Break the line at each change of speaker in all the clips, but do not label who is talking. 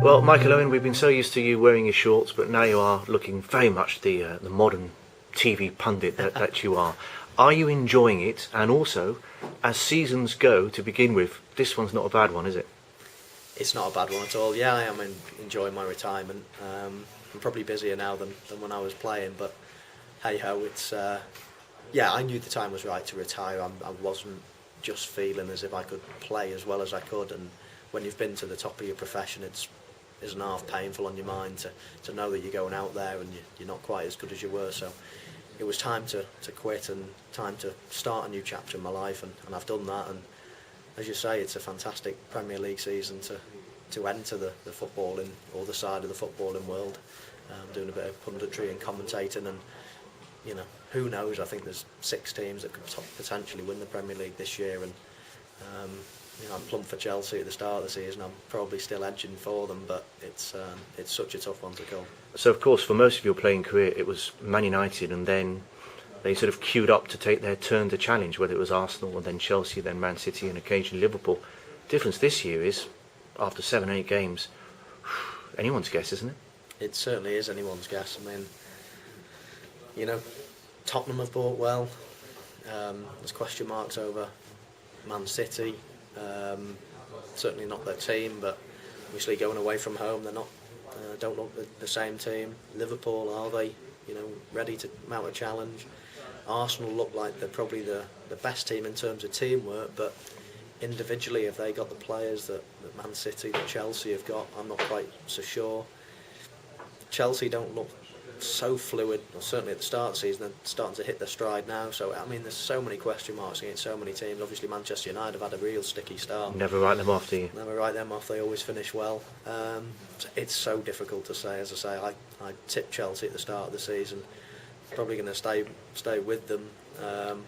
Well, Michael Owen, we've been so used to you wearing your shorts, but now you are looking very much the modern TV pundit that you are. Are you enjoying it? And also, as seasons go, to begin with, this one's not a bad one, is it?
It's not a bad one at all. Yeah, I am enjoying my retirement. I'm probably busier now than when I was playing, but hey ho, it's yeah. I knew the time was right to retire. I wasn't just feeling as if I could play as well as I could, and when you've been to the top of your profession, it's isn't half painful on your mind to know that you're going out there and you're not quite as good as you were. So it was time to quit and time to start a new chapter in my life, and I've done that. And as you say, it's a fantastic Premier League season to enter the footballing, or the side of the footballing world. Doing a bit of punditry and commentating, and you know, who knows, I think there's 6 teams that could potentially win the Premier League this year, and you know, I'm plumb for Chelsea at the start of the season. I'm probably still edging for them, but it's such a tough one to call.
So, of course, for most of your playing career, it was Man United, and then they sort of queued up to take their turn to challenge, whether it was Arsenal, and then Chelsea, then Man City, and occasionally Liverpool. The difference this year is, after 7-8 games, anyone's guess, isn't it?
It certainly is anyone's guess. I mean, you know, Tottenham have bought well. There's question marks over Man City. Certainly not their team, but obviously going away from home, they're not don't look the same team. Liverpool, are they, you know, ready to mount a challenge? Arsenal look like they're probably the best team in terms of teamwork, but individually, have they got the players that Man City, that Chelsea have got? I'm not quite so sure. Chelsea don't look so fluid, or certainly at the start of the season. They're starting to hit their stride now. So I mean, there's so many question marks against so many teams. Obviously, Manchester United have had a real sticky start.
Never write them off, do you?
Never write them off. They always finish well. It's so difficult to say. As I say, I tipped Chelsea at the start of the season. Probably going to stay with them,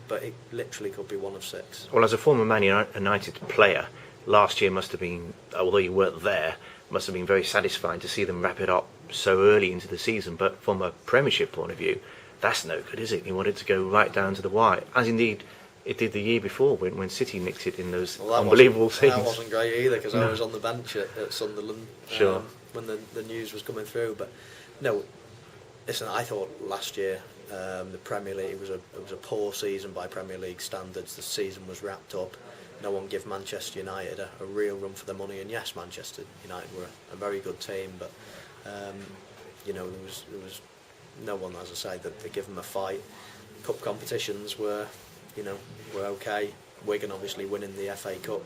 but it literally could be one of 6.
Well, as a former Man United player, last year must have been, although you weren't there, must have been very satisfying to see them wrap it up so early into the season. But from a Premiership point of view, that's no good, is it? You wanted to go right down to the wire, as indeed it did the year before when City nicked it in those unbelievable scenes.
That wasn't great either, because I was on the bench at Sunderland when the news was coming through. But no, listen, I thought last year the Premier League was a poor season by Premier League standards. The season was wrapped up. No one gave Manchester United a real run for their money, and yes, Manchester United were a very good team, but you know, there was no one, as I say, that they give them a fight. Cup competitions were okay. Wigan obviously winning the FA Cup.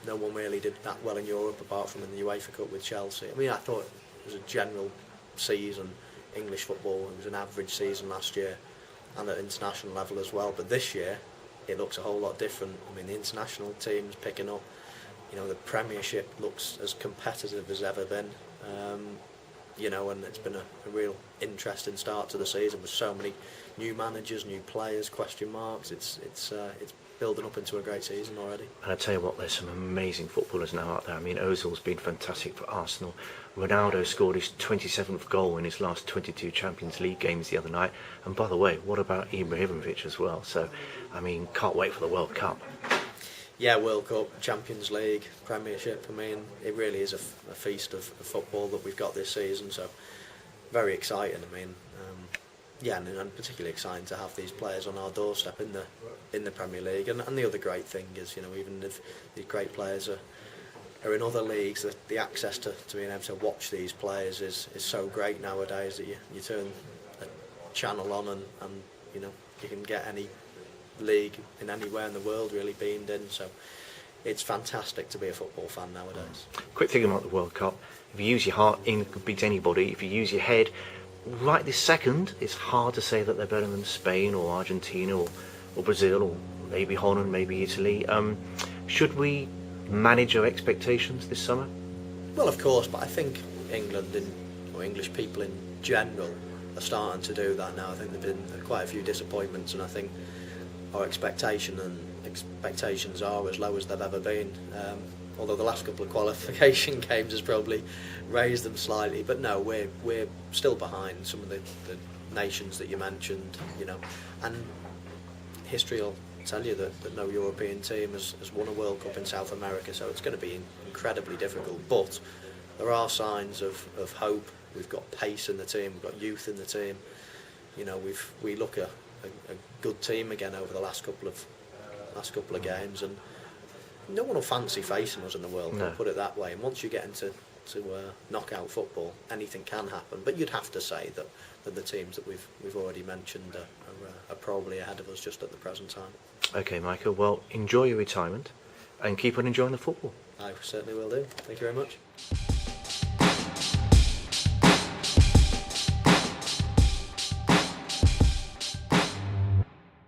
No one really did that well in Europe apart from in the UEFA Cup with Chelsea. I mean, I thought it was a general season, English football. It was an average season last year, and at international level as well. But this year, it looks a whole lot different. I mean, the international team's picking up. You know, the Premiership looks as competitive as ever been. You know, and it's been a real interesting start to the season with so many new managers, new players, question marks. It's building up into a great season already.
And I tell you what, there's some amazing footballers now out there. I mean, Ozil's been fantastic for Arsenal. Ronaldo scored his 27th goal in his last 22 Champions League games the other night. And by the way, what about Ibrahimovic as well? So, I mean, can't wait for the World Cup.
Yeah, World Cup, Champions League, Premiership. I mean, it really is a feast of football that we've got this season. So, very exciting. I mean, yeah, and particularly exciting to have these players on our doorstep in the Premier League. And the other great thing is, you know, even if these great players are in other leagues, the access to being able to watch these players is so great nowadays that you turn a channel on and you know, you can get any league in anywhere in the world really beamed in. So it's fantastic to be a football fan nowadays.
Quick thing about the World Cup: if you use your heart, England could beat anybody. If you use your head, right this second, it's hard to say that they're better than Spain or Argentina or Brazil or maybe Holland, maybe Italy. Should we manage our expectations this summer?
Well, of course, but I think England or English people in general are starting to do that now. I think there have been quite a few disappointments, and I think our expectations are as low as they've ever been. Although the last couple of qualification games has probably raised them slightly, but no, we're still behind some of the nations that you mentioned, you know, and history will tell you that no European team has won a World Cup in South America, so it's going to be incredibly difficult. But there are signs of hope. We've got pace in the team. We've got youth in the team. You know, we look a good team again over the last couple of games, and no one will fancy facing us in the World Cup, put it that way. And once you get into knockout football, anything can happen. But you'd have to say that the teams that we've already mentioned are probably ahead of us just at the present time.
Okay, Michael. Well, enjoy your retirement and keep on enjoying the football.
I certainly will do. Thank you very much.